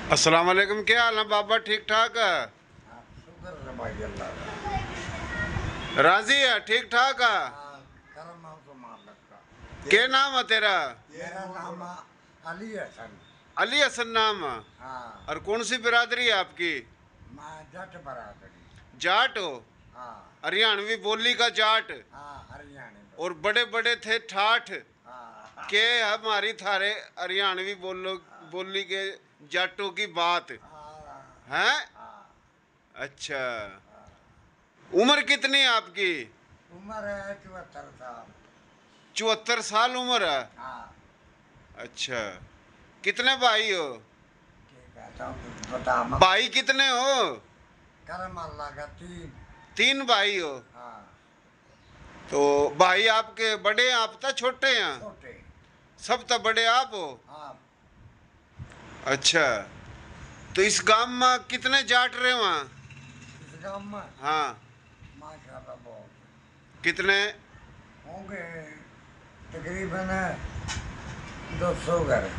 अस्सलाम वालेकुम, क्या हाल है बाबा? ठीक ठाक है? शुक्र है भाई अल्लाह का। राजी है? ठीक ठाक है? करम नाम तो मालिक का। क्या नाम है तेरा? मेरा नाम अली हसन। अली हसन नाम है। हाँ, और कौन सी बिरादरी है आपकी? मैं जट बरादरी। जाट हो? हाँ हरियाणवी बोली का जाट। हाँ, हरियाणा में। और बड़े बड़े थे ठाठ हाँ के हमारी थारे हरियाणवी बोली के जाटों की बात हाँ है। हाँ अच्छा, हाँ। उम्र कितनी है आपकी? उम्र है 74 साल। 74 साल उम्र है? हाँ, अच्छा, कितने भाई हो? ठीक है तो बता मत। भाई कितने हो? करम अल्लाह का 3। 3 भाई हो? हाँ, तो भाई आपके बड़े हैं, आप तो छोटे हैं? छोटे। सब तो बड़े आप हो? हाँ, अच्छा, तो इस गांव में कितने जाट रहे वहाँ? इस गाँव में हाँ, माशाल्लाह बहुत कितने? होंगे, तकरीबन 200 घर।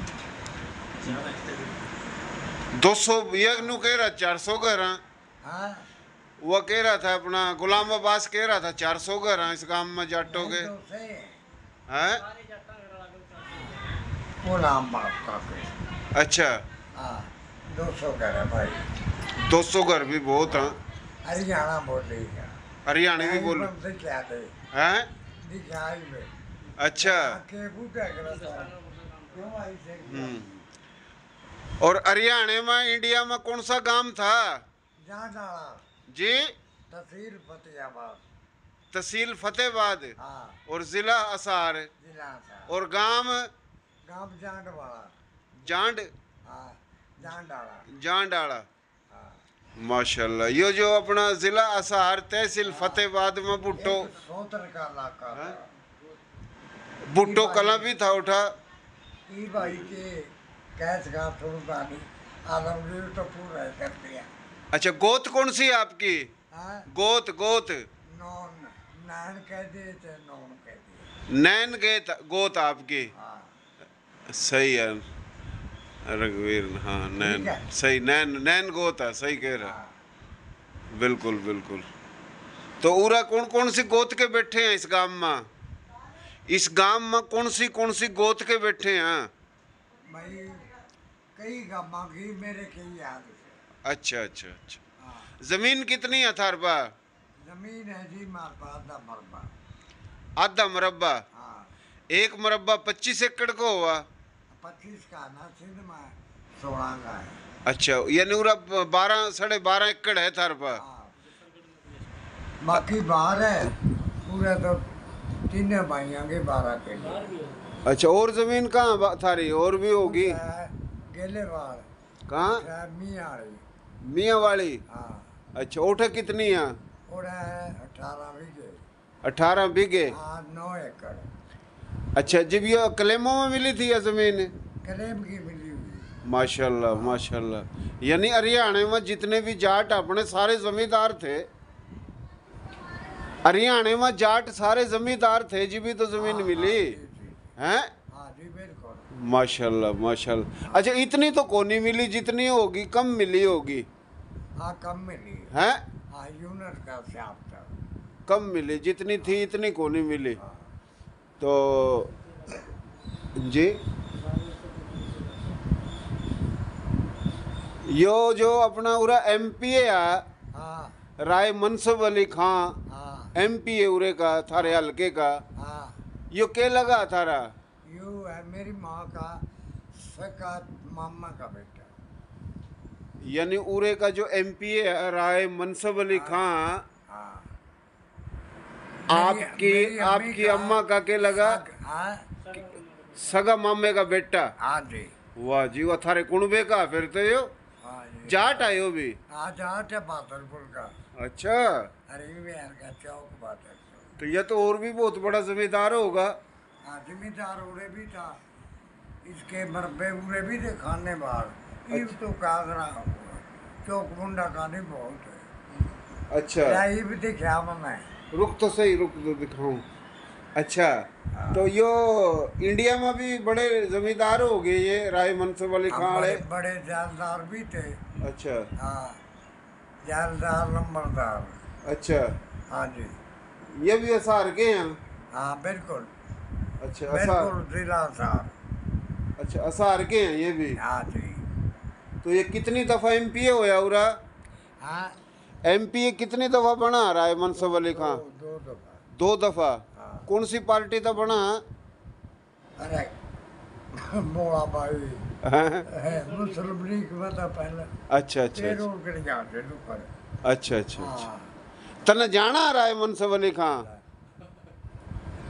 200? ये नु कह रहा 400 घर हैं। हाँ, वो कह रहा था अपना गुलाम अब्बास कह रहा था 400 घर हैं इस गांव में जाटों के। नहीं तो से हैं? गुलाम बाप का के। अच्छा, हाँ, 200 घर है भाई। 200 घर भी बहुत हैं। हरियाणा बोलेगा। हरियाणवी बोल से क्या दे हैं? दिखाई में। अच्छा। आके बूटा करता क्यों आई से और हरियाणा में इंडिया में कौन सा गांव था जहाँ डाला जी? तहसील फतेहाबाद। तहसील फतेहाबाद हाँ, और जिला असार जिला था। और गांव गाँव जांड वाला। जांड हाँ, जांड डाला। जांडाड़ा। हाँ, माशाल्लाह, ये जो अपना जिला असार तहसील फतेहाबाद में भुट्टो एक सोतर का इलाका हाँ? था। भुट्टो कला भी था उठा। ई भाई के कैच का थोड़ा पानी आलमगीर तो पूरा कर दिया। अच्छा, गोत कौन सी है आपकी? हाँ, गोत गोत नॉन नान कह दिए थे, नॉन कह दिए। नैन गेत गोत आपकी? हाँ, सही है रघुवीर, हाँ नैन ठीक है। सही, नैन नैन गोत है, सही कह रहा। हाँ, बिल्कुल बिल्कुल। तो उरा कौन कौन सी गोत के बैठे हैं इस गांव में? इस गांव में कौन सी गोत के बैठे हैं? भाई कई गामा की मेरे कई याद से। अच्छा अच्छा अच्छा। हाँ, जमीन कितनी है थार पा? जमीन है जी मार पास दा मरबा। आधा मुरब्बा? हाँ, एक मुरब्बा 25 एकड़ को हुआ? 25 का ना सिंध में 16 का है। अच्छा, यानी उरा 12 12.5 एकड़ है थार पा? हाँ, बाकी बाहर है पूरे तो तीनों भाइयों के 12 के। अच्छा, और जमीन कहाँ थारी और भी होगी? गेलेवाल कहाँ? मियाँ वाली। मियाँ वाली? हाँ, अच्छा, ओठा कितनी है? और है 18 बीघे। 18 बीघे? हाँ, 9 एकड़। अच्छा, जब ये कलेमों में मिली थी ये जमीन? कलेम की मिली हुई। माशाल्लाह माशाल्लाह। यानी हरियाणा में जितने भी जाट अपने सारे जमींदार थे? हरियाणा में जाट सारे जमींदार थे जी, भी तो जमीन हाँ, मिली हाँ, जी, जी। हैं? हाँ जी, बिल्कुल। माशाल्लाह माशाल्लाह। अच्छा, इतनी तो कोनी मिली जितनी होगी, कम मिली होगी हाँ, कम मिली। हैं? हाँ, यूनिट का हिसाब था। कम मिली, जितनी थी इतनी कोनी मिली। हाँ, तो जी, यो जो अपना उरा एमपी है हाँ, राय मनसब अली खान, हाँ, एमपी है उरे का, थारे हल्के का। हाँ। यो के लगा थारा? यू है मेरी माँ का सका मामा का बेटा। यानी उरे का जो एमपी है राय मनसब अली खान, हाँ, आपकी आपकी अम्मा का के लगा? हाँ, सगा मामे का बेटा? हाँ जी। वाह जी वाह, थारे कुणबे का फिर तो यो हाँ जी। जाट आयो भी? हाँ, जाट है बादलपुर का। अच्छा, अरे बिहार का चौक बादलपुर। तो यह तो और भी बहुत बड़ा जमींदार होगा। हाँ, जमींदार उड़े भी था, इसके मरबे उड़े भी थे खाने बाहर। ये तो कागरा चौक मुंडा खाने बहुत है। अच्छा, ये भी दिखा मैंने। रुक तो सही, रुक तो दिखाऊं। अच्छा, तो यो इंडिया में भी बड़े जमींदार हो गए ये राय मनसब अली हम खान वाले। बड़े बड़े जालदार भी थे। अच्छा हाँ, जालदार नंबरदार। अच्छा, हाँ जी। ये भी असार के हैं। हाँ बिल्कुल, अच्छा असार, बिल्कुल जिला सार। अच्छा असार के हैं ये भी। हाँ जी। तो ये कितनी दफा एमपीए होया उरा? हाँ, एमपीए कितनी दफा बना राय मनसब अली दो खान? दो दफा। 2 दफा। हाँ। कौन सी पार्टी था बना? अरे मोड़ा भाई हैं? है मुस्लिम लीग में था पहले। अच्छा अच्छा तेरो अच्छा गिर गया थे ऊपर। अच्छा अच्छा अच्छा। हाँ। तने जाना राय मनसब अली खान?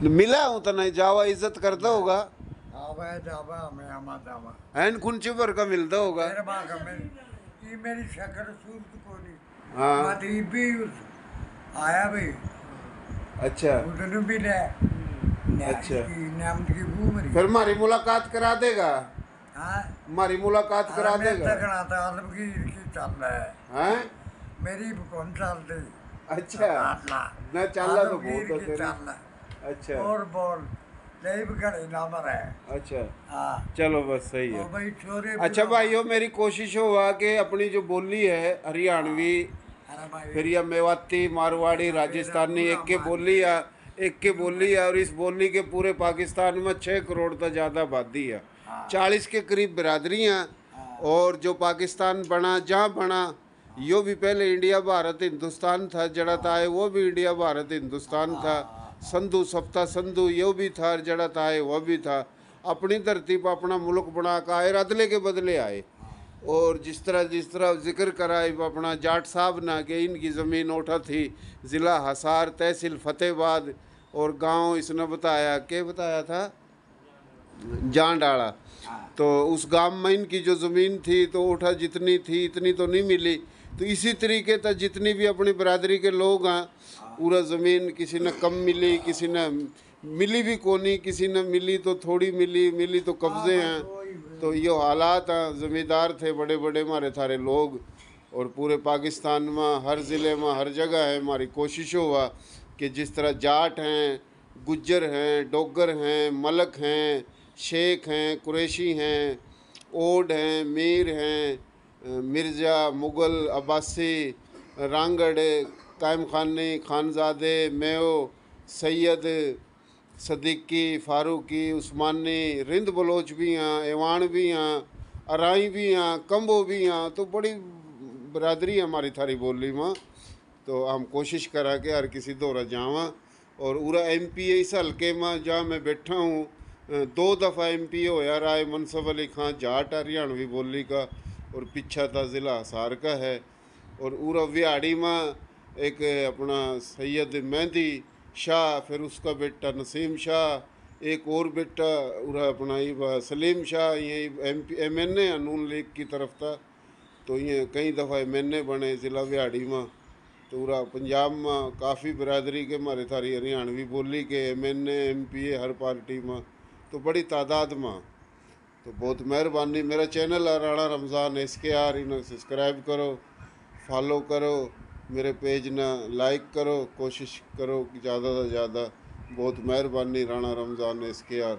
मिला हूँ तने, जावा इज्जत करता होगा। आवे जावा हमें आमा जावा। हैन कुंची भर का मिलता होगा। मेरे माँ का ये मेरी शक्ल सूरत को नहीं। हाँ। मदीब भी आया भी, अच्छा उधर भी ले। अच्छा। नाम की घूम फिर हमारी मुलाकात करा देगा? हाँ। हमारी मुलाकात करा अरे मैं देगा? तगड़ा था, आलमगीर की चल रहा है। हैं? मेरी कौन चल रही? अच्छा, मैं चाला तो आलमगीर बहुत की तेरी। चल रहा है। अच्छा और बोल, नहीं घड़ी नंबर है। अच्छा, हाँ। चलो बस सही ओ है। भाई छोरे। अच्छा भाइयों, मेरी कोशिश हुआ कि अपनी जो बोली है हरियाणवी, अरे भाई। फिर यह मेवाती, मारवाड़ी, राजस्थानी, एक के बोली है। और इस बोली के पूरे पाकिस्तान में 6 करोड़ से ज़्यादा आबादी है, 40 के करीब बिरादरियाँ। और जो पाकिस्तान बना, जहाँ बना, यो भी पहले इंडिया भारत हिंदुस्तान था, जड़ा था है वो भी इंडिया भारत हिंदुस्तान था। संधु सप्ता संधु यो भी था, जड़ा था है वह भी था। अपनी धरती पर अपना मुल्क बना का आए, अदले के बदले आए। और जिस तरह जिक्र करा है अपना जाट साहब ना कि इनकी ज़मीन ओठा थी, ज़िला हसार, तहसील फतेहाबाद, और गांव इसने बताया, क्या बताया था, जान डाला। तो उस गांव में इनकी जो ज़मीन थी तो ओठा जितनी थी इतनी तो नहीं मिली। तो इसी तरीके तक जितनी भी अपनी बरादरी के लोग हैं, पूरा ज़मीन किसी ने कम मिली, किसी ने मिली भी कोनी, किसी ने मिली तो थोड़ी मिली, मिली तो कब्जे हैं। तो ये हालात हैं। ज़मींदार थे बड़े बड़े हमारे थारे लोग, और पूरे पाकिस्तान में हर ज़िले में हर जगह है। हमारी कोशिश हुआ कि जिस तरह जाट हैं, गुज्जर हैं, डोगर हैं, मलक हैं, शेख हैं, कुरैशी हैं, ओड हैं, मीर हैं, मिर्ज़ा, मुग़ल, अब्बासी, रांगड़, कायम खानी, खानजादे, मेयो, सैयद, सदीकी, फारूकी, उस्मानी, रिंद बलोच भी हैं, एवान भी हैं, अराई भी हैं, कम्बो भी हैं। तो बड़ी बरादरी है हमारी थारी बोली में। तो हम कोशिश करा कि हर किसी दौरा जावा। और पूरा एमपीए इस हल्के में जहाँ मैं बैठा हूँ, 2 दफ़ा एमपीए होया राय मनसब अली खान, जाट हरियाणवी बोली का, और पीछा था ज़िला हिसार का है। और पूरा विहाड़ी में एक अपना सैयद मेहंदी शाह, फिर उसका बेटा नसीम शाह, एक और बेटा पूरा अपना ये सलीम शाह, ये एमएनए नून लीग की तरफ था। तो ये कई दफ़ा एमएनए बने ज़िला विहाड़ी में। तो पूरा पंजाब में काफ़ी बिरादरी के हमारे थारी हरियाणवी बोली के एमएनए एमपीए हर पार्टी में, तो बड़ी तादाद में। तो बहुत मेहरबानी। मेरा चैनल है राणा रमज़ान SKR, इन्हें सब्सक्राइब करो, फॉलो करो, मेरे पेज ना लाइक करो, कोशिश करो कि ज़्यादा से ज़्यादा। बहुत मेहरबानी। राणा रमज़ान SKR।